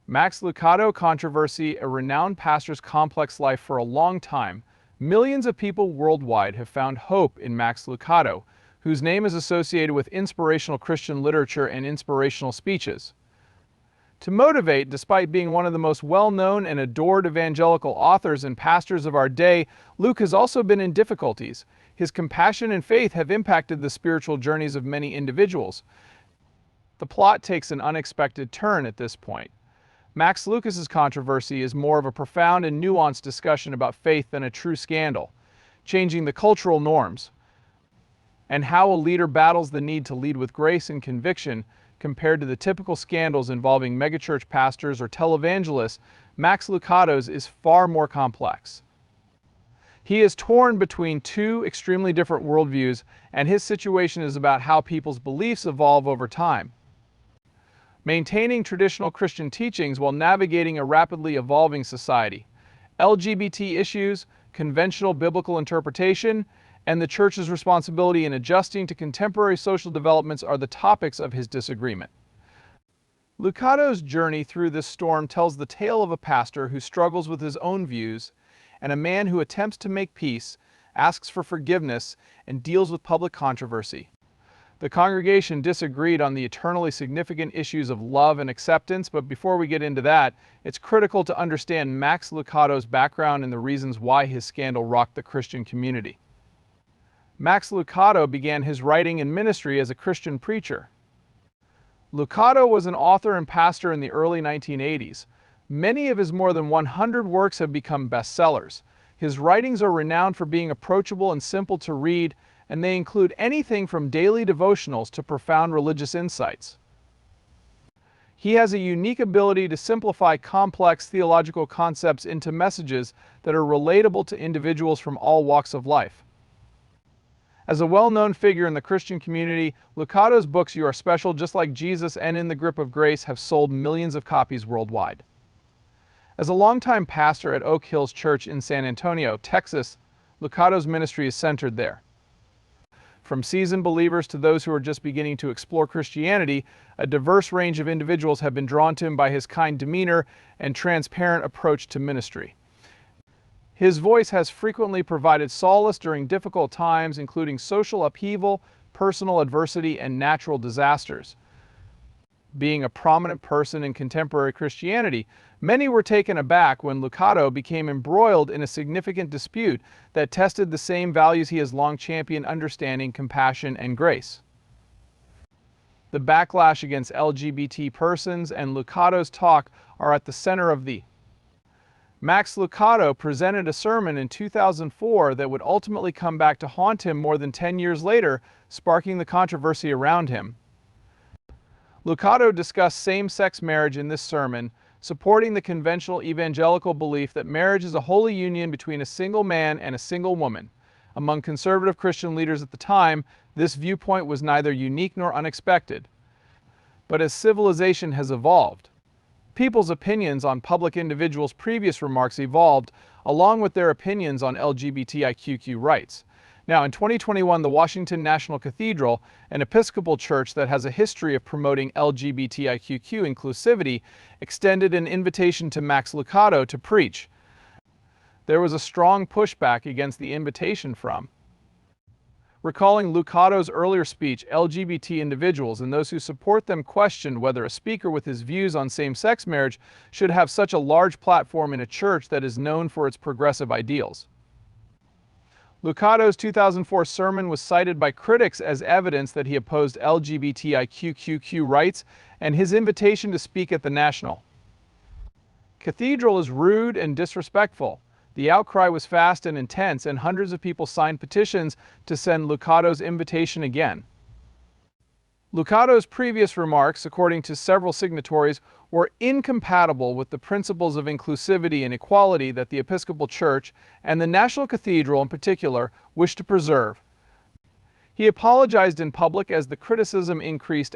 Max Lucado controversy, a renowned pastor's complex life for a long time. Millions of people worldwide have found hope in Max Lucado, whose name is associated with inspirational Christian literature and inspirational speeches. To motivate, despite being one of the most well-known and adored evangelical authors and pastors of our day, Luke has also been in difficulties. His compassion and faith have impacted the spiritual journeys of many individuals. The plot takes an unexpected turn at this point. Max Lucas's controversy is more of a profound and nuanced discussion about faith than a true scandal, changing the cultural norms, and how a leader battles the need to lead with grace and conviction compared to the typical scandals involving megachurch pastors or televangelists. Max Lucado's is far more complex. He is torn between two extremely different worldviews, and his situation is about how people's beliefs evolve over time. Maintaining traditional Christian teachings while navigating a rapidly evolving society, LGBT issues, conventional biblical interpretation, and the church's responsibility in adjusting to contemporary social developments are the topics of his disagreement. Lucado's journey through this storm tells the tale of a pastor who struggles with his own views and a man who attempts to make peace, asks for forgiveness, and deals with public controversy. The congregation disagreed on the eternally significant issues of love and acceptance, but before we get into that, it's critical to understand Max Lucado's background and the reasons why his scandal rocked the Christian community. Max Lucado began his writing and ministry as a Christian preacher. Lucado was an author and pastor in the early 1980s. Many of his more than 100 works have become bestsellers. His writings are renowned for being approachable and simple to read, and they include anything from daily devotionals to profound religious insights. He has a unique ability to simplify complex theological concepts into messages that are relatable to individuals from all walks of life. As a well-known figure in the Christian community, Lucado's books You Are Special, Just Like Jesus, and In the Grip of Grace have sold millions of copies worldwide. As a longtime pastor at Oak Hills Church in San Antonio, Texas, Lucado's ministry is centered there. From seasoned believers to those who are just beginning to explore Christianity, a diverse range of individuals have been drawn to him by his kind demeanor and transparent approach to ministry. His voice has frequently provided solace during difficult times, including social upheaval, personal adversity, and natural disasters. Being a prominent person in contemporary Christianity, many were taken aback when Lucado became embroiled in a significant dispute that tested the same values he has long championed: understanding, compassion, and grace. The backlash against LGBT persons and Lucado's talk are at the center of the Max Lucado presented a sermon in 2004 that would ultimately come back to haunt him more than 10 years later, sparking the controversy around him. Lucado discussed same-sex marriage in this sermon, supporting the conventional evangelical belief that marriage is a holy union between a single man and a single woman. Among conservative Christian leaders at the time, this viewpoint was neither unique nor unexpected. But as civilization has evolved, people's opinions on public individuals' previous remarks evolved, along with their opinions on LGBTIQ rights. Now, in 2021, the Washington National Cathedral, an Episcopal church that has a history of promoting LGBTIQ inclusivity, extended an invitation to Max Lucado to preach. There was a strong pushback against the invitation from. Recalling Lucado's earlier speech, LGBT individuals and those who support them questioned whether a speaker with his views on same-sex marriage should have such a large platform in a church that is known for its progressive ideals. Lucado's 2004 sermon was cited by critics as evidence that he opposed LGBTIQ rights, and his invitation to speak at the National Cathedral is rude and disrespectful. The outcry was fast and intense, and hundreds of people signed petitions to send Lucado's invitation again. Lucado's previous remarks, according to several signatories, were incompatible with the principles of inclusivity and equality that the Episcopal Church, and the National Cathedral in particular, wished to preserve. He apologized in public as the criticism increased.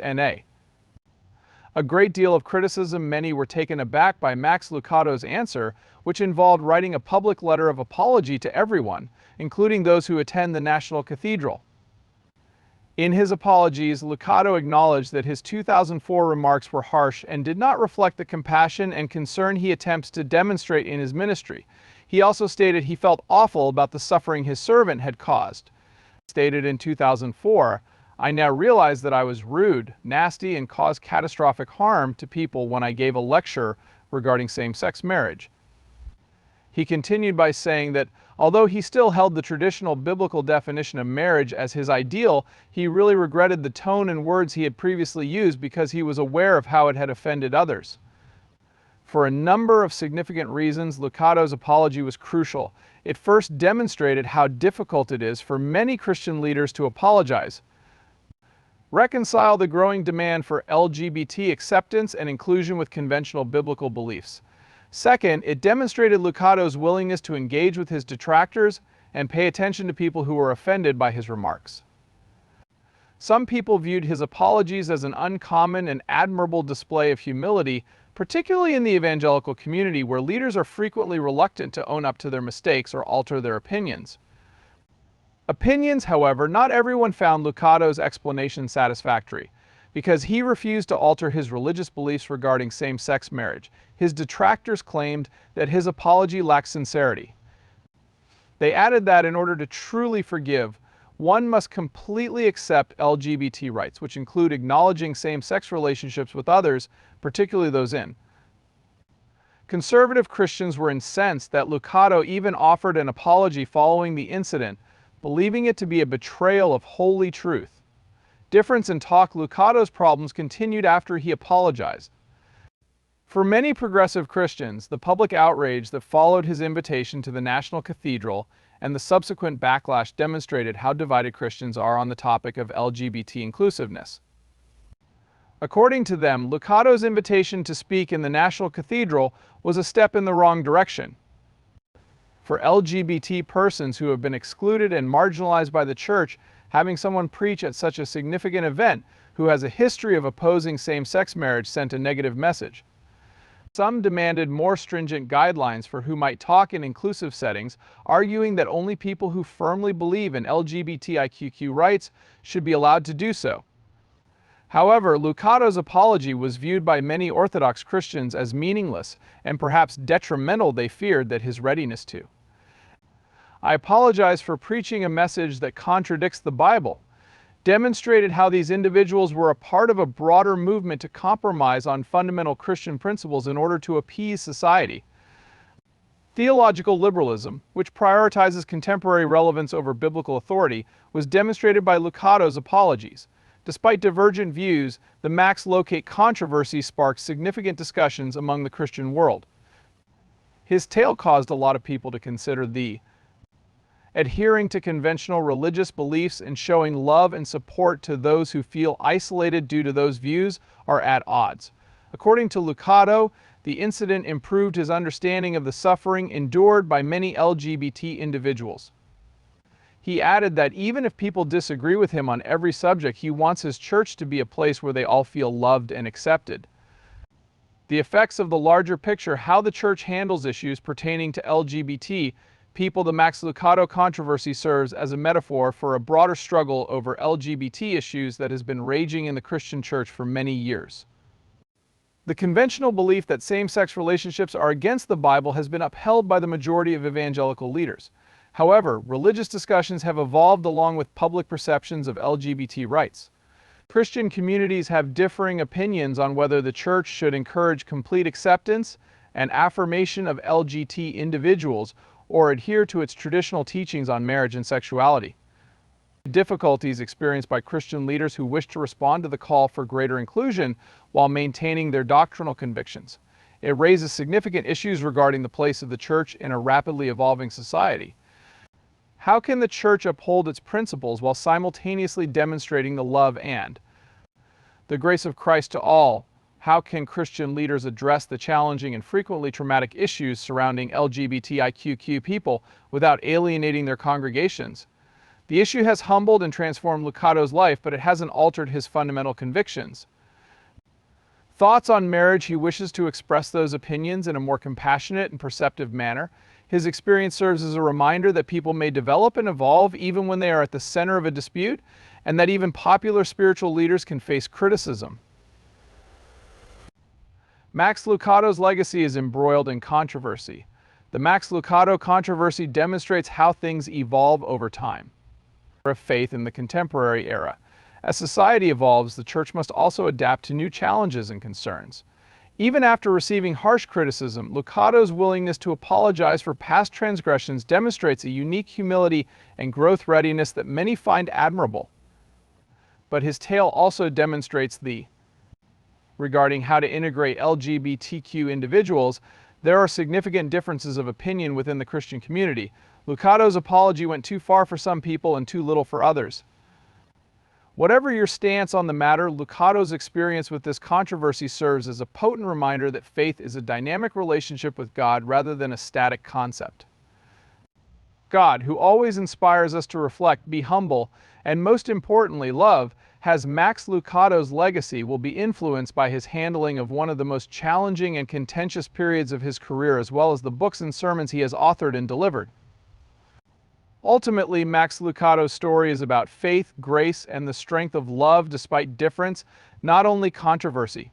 A great deal of criticism. Many were taken aback by Max Lucado's answer, which involved writing a public letter of apology to everyone, including those who attend the National Cathedral. In his apologies, Lucado acknowledged that his 2004 remarks were harsh and did not reflect the compassion and concern he attempts to demonstrate in his ministry. He also stated he felt awful about the suffering his servant had caused. He stated in 2004, "I now realize that I was rude, nasty, and caused catastrophic harm to people when I gave a lecture regarding same-sex marriage." He continued by saying that although he still held the traditional biblical definition of marriage as his ideal, he really regretted the tone and words he had previously used because he was aware of how it had offended others. For a number of significant reasons, Lucado's apology was crucial. It first demonstrated how difficult it is for many Christian leaders to apologize. Reconcile the growing demand for LGBT acceptance and inclusion with conventional biblical beliefs. Second, it demonstrated Lucado's willingness to engage with his detractors and pay attention to people who were offended by his remarks. Some people viewed his apologies as an uncommon and admirable display of humility, particularly in the evangelical community where leaders are frequently reluctant to own up to their mistakes or alter their opinions. However, not everyone found Lucado's explanation satisfactory. Because he refused to alter his religious beliefs regarding same-sex marriage, his detractors claimed that his apology lacked sincerity. They added that in order to truly forgive, one must completely accept LGBT rights, which include acknowledging same-sex relationships with others, particularly those in. Conservative Christians were incensed that Lucado even offered an apology following the incident, believing it to be a betrayal of holy truth. Difference in talk, Lucado's problems continued after he apologized. For many progressive Christians, the public outrage that followed his invitation to the National Cathedral and the subsequent backlash demonstrated how divided Christians are on the topic of LGBT inclusiveness. According to them, Lucado's invitation to speak in the National Cathedral was a step in the wrong direction. For LGBT persons who have been excluded and marginalized by the church, having someone preach at such a significant event who has a history of opposing same-sex marriage sent a negative message. Some demanded more stringent guidelines for who might talk in inclusive settings, arguing that only people who firmly believe in LGBTIQ rights should be allowed to do so. However, Lucado's apology was viewed by many Orthodox Christians as meaningless and perhaps detrimental, they feared, that his readiness to. "I apologize for preaching a message that contradicts the Bible," demonstrated how these individuals were a part of a broader movement to compromise on fundamental Christian principles in order to appease society. Theological liberalism, which prioritizes contemporary relevance over biblical authority, was demonstrated by Lucado's apologies. Despite divergent views, the Max Lucado controversy sparked significant discussions among the Christian world. His tale caused a lot of people to consider adhering to conventional religious beliefs and showing love and support to those who feel isolated due to those views are at odds. According to Lucado, the incident improved his understanding of the suffering endured by many LGBT individuals. He added that even if people disagree with him on every subject, he wants his church to be a place where they all feel loved and accepted. The effects of the larger picture, how the church handles issues pertaining to LGBT people, the Max Lucado controversy serves as a metaphor for a broader struggle over LGBT issues that has been raging in the Christian church for many years. The conventional belief that same-sex relationships are against the Bible has been upheld by the majority of evangelical leaders. However, religious discussions have evolved along with public perceptions of LGBT rights. Christian communities have differing opinions on whether the church should encourage complete acceptance and affirmation of LGBT individuals or adhere to its traditional teachings on marriage and sexuality. Difficulties experienced by Christian leaders who wish to respond to the call for greater inclusion while maintaining their doctrinal convictions. It raises significant issues regarding the place of the church in a rapidly evolving society. How can the church uphold its principles while simultaneously demonstrating the love and the grace of Christ to all? How can Christian leaders address the challenging and frequently traumatic issues surrounding LGBTIQ people without alienating their congregations? The issue has humbled and transformed Lucado's life, but it hasn't altered his fundamental convictions. Thoughts on marriage: he wishes to express those opinions in a more compassionate and perceptive manner. His experience serves as a reminder that people may develop and evolve even when they are at the center of a dispute, and that even popular spiritual leaders can face criticism. Max Lucado's legacy is embroiled in controversy. The Max Lucado controversy demonstrates how things evolve over time. Of faith in the contemporary era. As society evolves, the church must also adapt to new challenges and concerns. Even after receiving harsh criticism, Lucado's willingness to apologize for past transgressions demonstrates a unique humility and growth readiness that many find admirable. But his tale also demonstrates regarding how to integrate LGBTQ individuals, there are significant differences of opinion within the Christian community. Lucado's apology went too far for some people and too little for others. Whatever your stance on the matter, Lucado's experience with this controversy serves as a potent reminder that faith is a dynamic relationship with God rather than a static concept. God, who always inspires us to reflect, be humble, and most importantly, love, has Max Lucado's legacy will be influenced by his handling of one of the most challenging and contentious periods of his career, as well as the books and sermons he has authored and delivered. Ultimately, Max Lucado's story is about faith, grace, and the strength of love despite difference, not only controversy.